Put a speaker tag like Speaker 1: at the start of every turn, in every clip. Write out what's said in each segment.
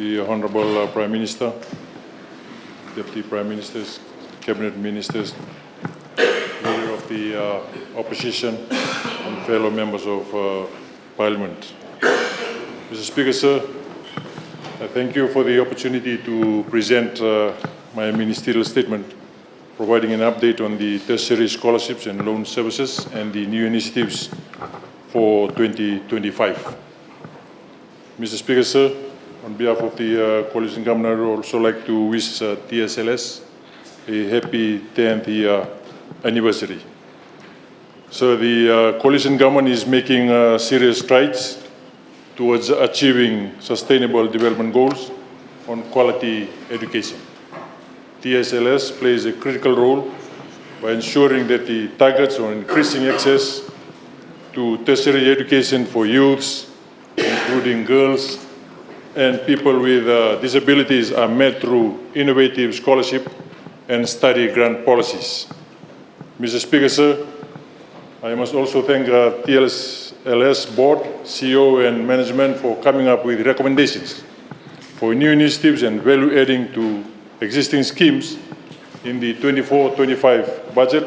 Speaker 1: the Honorable Prime Minister, Deputy Prime Ministers, Cabinet Ministers, Leader of the Opposition, and fellow members of Parliament. Mr. Speaker, sir, I thank you for the opportunity to present my ministerial statement, providing an update on the tertiary scholarships and loan services and the new initiatives for 2025. Mr. Speaker, sir, on behalf of the coalition government, I would also like to wish TSLS a happy 10th year anniversary. So the coalition government is making serious strides towards achieving sustainable development goals on quality education. TSLS plays a critical role by ensuring that the targets on increasing access to tertiary education for youths, including girls and people with disabilities, are met through innovative scholarship and study grant policies. Mr. Speaker, sir, I must also thank TSLS board, CEO and management for coming up with recommendations for new initiatives and value adding to existing schemes in the 24-25 budget,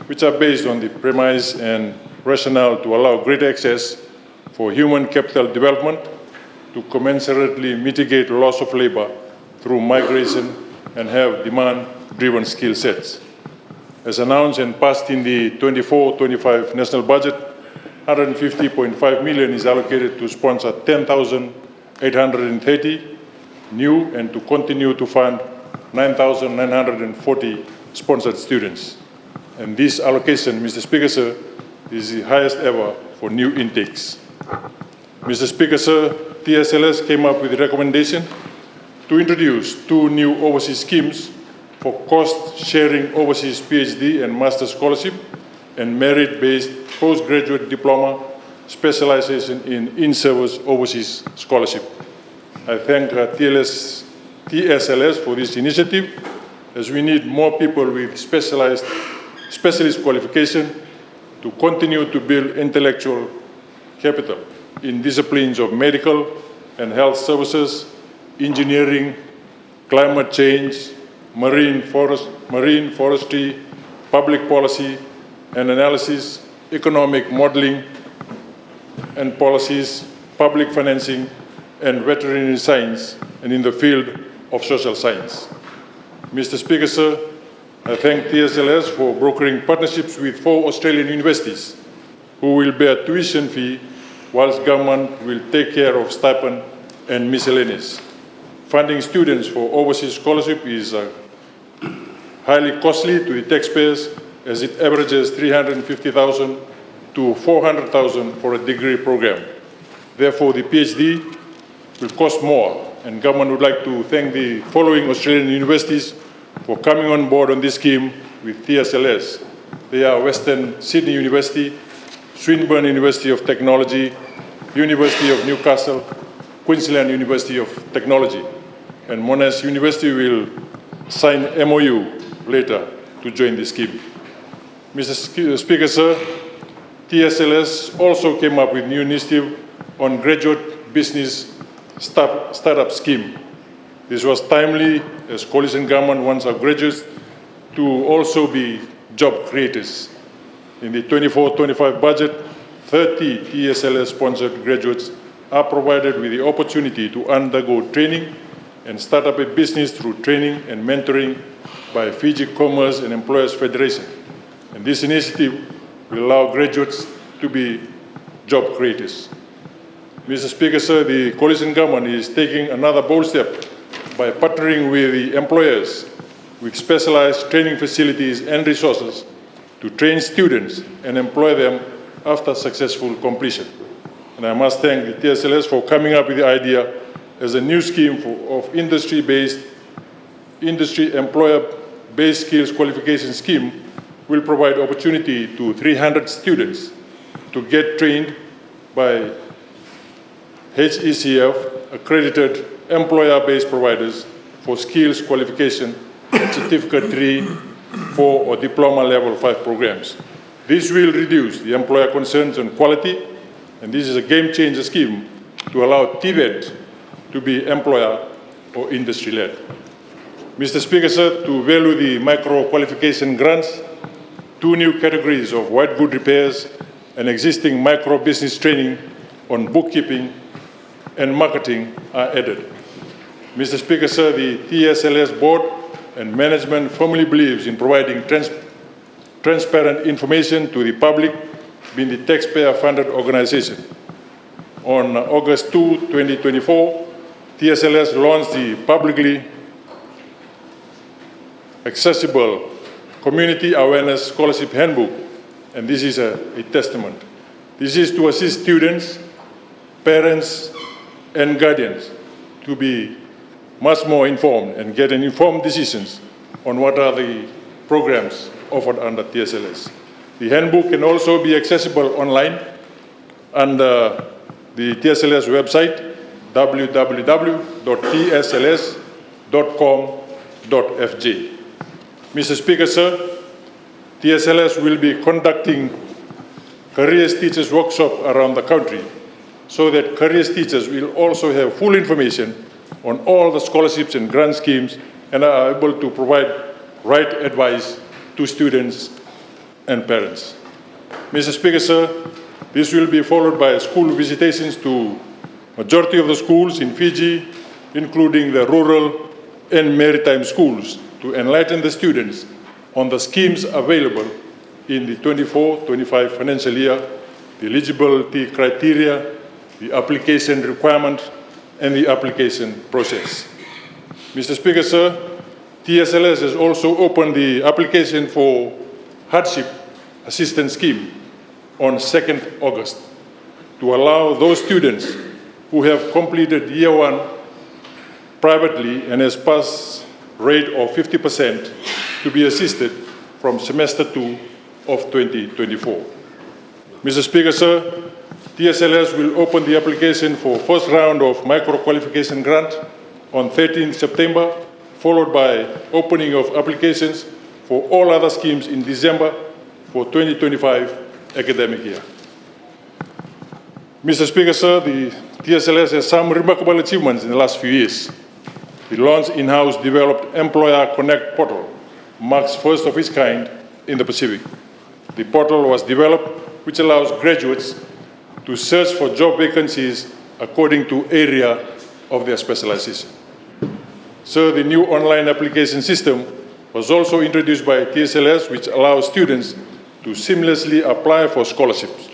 Speaker 1: which are based on the premise and rationale to allow greater access for human capital development to commensurately mitigate loss of labor through migration and have demand-driven skill sets. As announced and passed in the 24-25 national budget, 150.5 million is allocated to sponsor 10,830 new and to continue to fund 9,940 sponsored students. And this allocation, Mr. Speaker, sir, is the highest ever for new intakes. Mr. Speaker, sir, TSLS came up with a recommendation to introduce 2 new overseas schemes for cost-sharing overseas PhD and master's scholarship and merit-based postgraduate diploma specialization in service overseas scholarship. I thank TSLS for this initiative, as we need more people with specialist qualification to continue to build intellectual capital in disciplines of medical and health services, engineering, climate change, marine forestry, public policy and analysis, economic modeling and policies, public financing, and veterinary science, and in the field of social science. Mr. Speaker, sir, I thank TSLS for brokering partnerships with 4 Australian universities who will bear tuition fee whilst government will take care of stipend and miscellaneous. Funding students for overseas scholarship is highly costly to the taxpayers, as it averages $350,000 to $400,000 for a degree program. Therefore, the PhD will cost more, and government would like to thank the following Australian universities for coming on board on this scheme with TSLS. They are Western Sydney University, Swinburne University of Technology, University of Newcastle, Queensland University of Technology, and Monash University will sign MOU later to join the scheme. Mr. Speaker, sir, TSLS also came up with new initiative on graduate business startup scheme. This was timely, as coalition government wants our graduates to also be job creators. In the 24-25 budget, 30 TSLS-sponsored graduates are provided with the opportunity to undergo training and start up a business through training and mentoring by Fiji Commerce and Employers Federation. And this initiative will allow graduates to be job creators. Mr. Speaker, sir, the coalition government is taking another bold step by partnering with the employers with specialized training facilities and resources to train students and employ them after successful completion. And I must thank the TSLS for coming up with the idea as a new scheme of industry employer-based skills qualification scheme will provide opportunity to 300 students to get trained by HECF accredited employer-based providers for skills qualification at Certificate 3, 4 or Diploma Level 5 programs. This will reduce the employer concerns on quality, and this is a game-changer scheme to allow TVET to to be employer or industry-led. Mr. Speaker, sir, to value the micro-qualification grants, 2 new categories of white good repairs and existing micro-business training on bookkeeping and marketing are added. Mr. Speaker, sir, the TSLS board and management firmly believes in providing transparent information to the public, being the taxpayer-funded organization. On August 2, 2024, TSLS launched the publicly accessible Community Awareness Scholarship Handbook, and this is a testament. This is to assist students, parents, and guardians to be much more informed and get informed decisions on what are the programs offered under TSLS. The handbook can also be accessible online under the TSLS website, www.tsls.com.fj. Mr. Speaker, sir, TSLS will be conducting careers teachers workshop around the country so that careers teachers will also have full information on all the scholarships and grant schemes and are able to provide right advice to students and parents. Mr. Speaker, sir, this will be followed by school visitations to majority of the schools in Fiji, including the rural and maritime schools, to enlighten the students on the schemes available in the 24-25 financial year, the eligibility criteria, the application requirement, and the application process. Mr. Speaker, sir, TSLS has also opened the application for hardship assistance scheme on 2nd August to allow those students who have completed year 1 privately and has passed rate of 50% to be assisted from semester 2 of 2024. Mr. Speaker, sir, TSLS will open the application for first round of micro-qualification grant on 13th September, followed by opening of applications for all other schemes in December for 2025 academic year. Mr. Speaker, sir, the TSLS has some remarkable achievements in the last few years. The launched in-house developed Employer Connect portal marks first of its kind in the Pacific. The portal was developed which allows graduates to search for job vacancies according to area of their specialization. So the new online application system was also introduced by TSLS, which allows students to seamlessly apply for scholarships.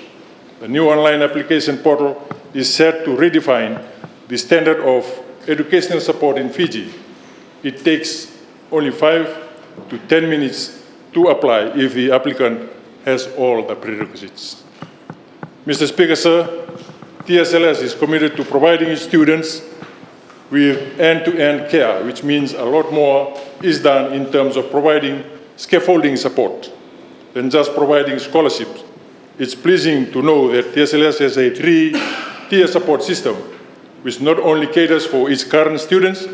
Speaker 1: The new online application portal is set to redefine the standard of educational support in Fiji. It takes only 5 to 10 minutes to apply if the applicant has all the prerequisites. Mr. Speaker, sir, TSLS is committed to providing students with end-to-end care, which means a lot more is done in terms of providing scaffolding support than just providing scholarships. It's pleasing to know that TSLS has a 3-tier support system, which not only caters for its current students,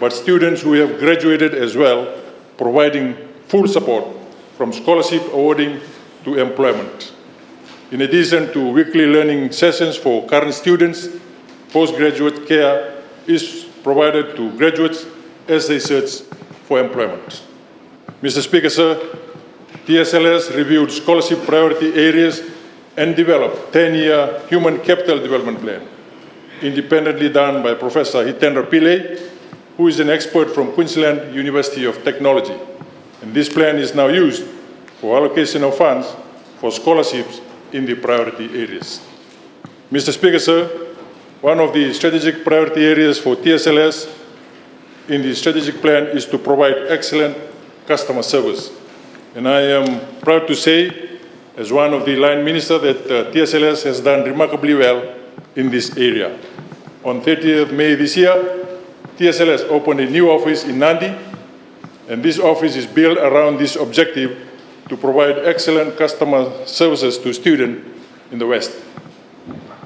Speaker 1: but students who have graduated as well, providing full support from scholarship awarding to employment. In addition to weekly learning sessions for current students, postgraduate care is provided to graduates as they search for employment. Mr. Speaker, sir, TSLS reviewed scholarship priority areas and developed 10-year human capital development plan, independently done by Professor Hitendra Pillai, who is an expert from Queensland University of Technology. And this plan is now used for allocation of funds for scholarships in the priority areas. Mr. Speaker, sir, one of the strategic priority areas for TSLS in the strategic plan is to provide excellent customer service. And I am proud to say, as one of the line ministers, that TSLS has done remarkably well in this area. On 30th May this year, TSLS opened a new office in Nandi, and this office is built around this objective to provide excellent customer services to students in the West.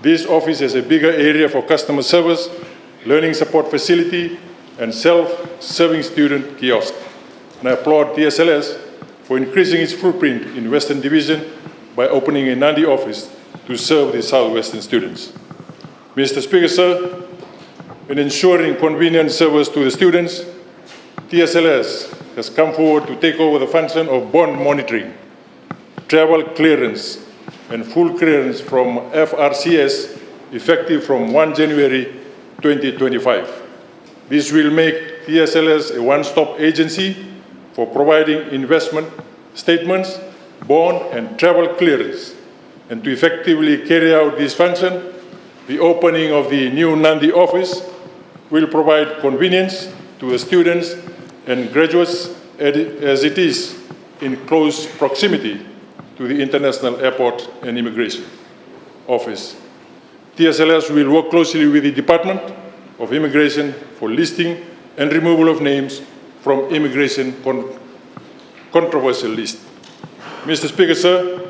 Speaker 1: This office has a bigger area for customer service, learning support facility, and self-serving student kiosk. And I applaud TSLS for increasing its footprint in Western Division by opening a Nandi office to serve the Southwestern students. Mr. Speaker, sir, in ensuring convenient service to the students, TSLS has come forward to take over the function of bond monitoring, travel clearance, and full clearance from FRCS effective from 1 January 2025. This will make TSLS a one-stop agency for providing investment statements, bond, and travel clearance. And to effectively carry out this function, the opening of the new Nandi office will provide convenience to the students and graduates as it is in close proximity to the International Airport and Immigration Office. TSLS will work closely with the Department of Immigration for listing and removal of names from immigration controversial list. Mr. Speaker, sir,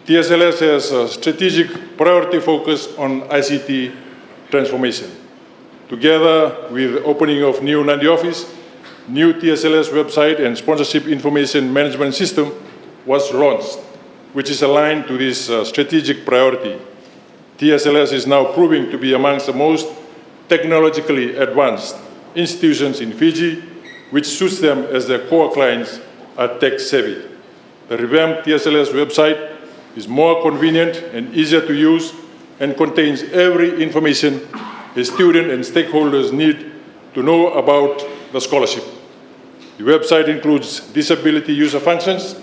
Speaker 1: TSLS has a strategic priority focus on ICT transformation. Together with the opening of new Nandi office, new TSLS website and sponsorship information management system was launched, which is aligned to this strategic priority. TSLS is now proving to be amongst the most technologically advanced institutions in Fiji, which suits them as their core clients are tech-savvy. The revamped TSLS website is more convenient and easier to use and contains every information a student and stakeholders need to know about the scholarship. The website includes disability user functions,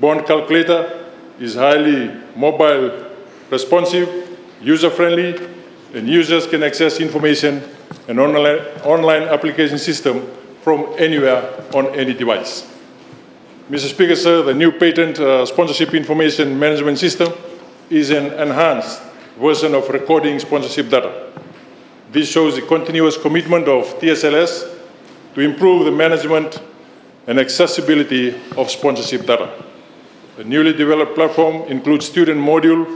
Speaker 1: bond calculator, is highly mobile responsive, user-friendly, and users can access information and online application system from anywhere on any device. Mr. Speaker, sir, the new patent sponsorship information management system is an enhanced version of recording sponsorship data. This shows the continuous commitment of TSLS to improve the management and accessibility of sponsorship data. The newly developed platform includes student module,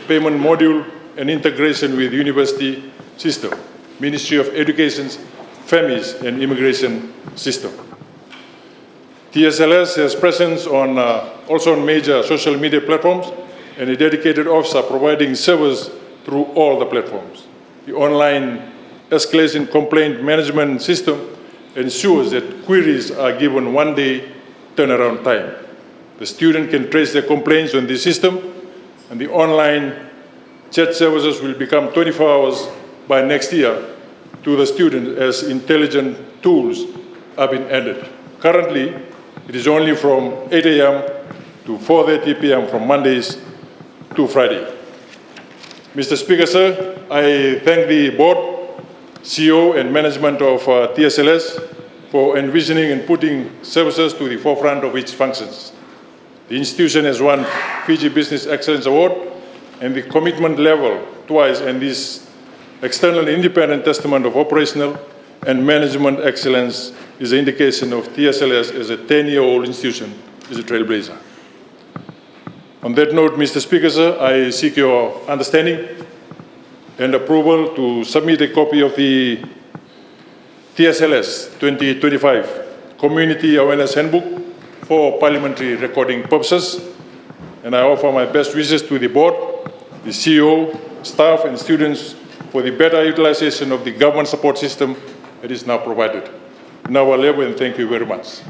Speaker 1: payment module, and integration with university system, Ministry of Education's FEMIS and immigration system. TSLS has presence also on major social media platforms and a dedicated officer providing service through all the platforms. The online escalation complaint management system ensures that queries are given 1 day turnaround time. The student can trace their complaints on the system, and the online chat services will become 24 hours by next year to the student as intelligent tools have been added. Currently, it is only from 8 a.m. to 4:30 p.m. from Mondays to Friday. Mr. Speaker, sir, I thank the board, CEO and management of TSLS for envisioning and putting services to the forefront of its functions. The institution has won Fiji Business Excellence Award and the commitment level twice, and this external independent testament of operational and management excellence is an indication of TSLS as a 10-year-old institution, is a trailblazer. On that note, Mr. Speaker, sir, I seek your understanding and approval to submit a copy of the TSLS 2025 Community Awareness Handbook for parliamentary recording purposes, and I offer my best wishes to the board, the CEO, staff, and students for the better utilization of the government support system that is now provided. Now, and thank you very much.